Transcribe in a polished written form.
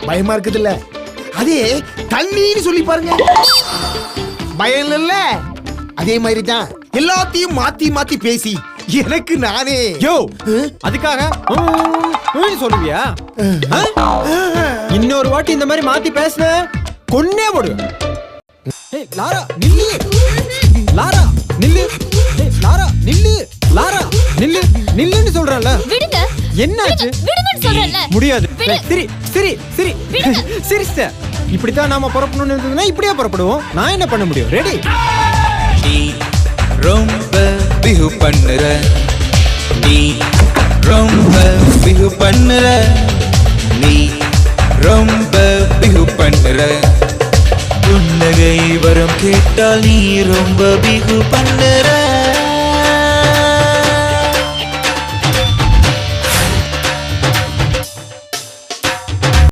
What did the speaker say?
பயமா இருக்குது இல்ல, அதே தண்ணின்னு சொல்லி பாருங்க, பயம் இல்ல. அதே மாதிரி தான் எல்லாத்தையும் மாத்தி மாத்தி பேசி எனக்கு நானே யோ அதுக்காக சொல்லுவியா? இன்னொரு வாட்டி இந்த மாதிரி மாத்தி பேசுன கொன்னே போடு. லாரா நில்லு, லாரா நில்லு, லாரா நில்லு, லாரா நில்லு, நில்லுன்னு சொல்றல. விடுங்க. என்னாச்சு? விடுங்கன்னு சொல்றல. முடியாது. சரி சரி சரி சரி சார், இப்படித்தான் நாம புறப்படணும்னு இருந்ததுன்னா இப்படியே புறப்படுவோம். நான் என்ன பண்ண முடியும்? ரெடி? நீ ரொம்ப பிஹு பண்ணுற, நீ ரொம்ப பிஹு பண்ணுற, நீ ரொம்ப பிஹு பண்ணுற, புன்னகை வரம் கேட்டால் நீ ரொம்ப பிஹு பண்ணுற.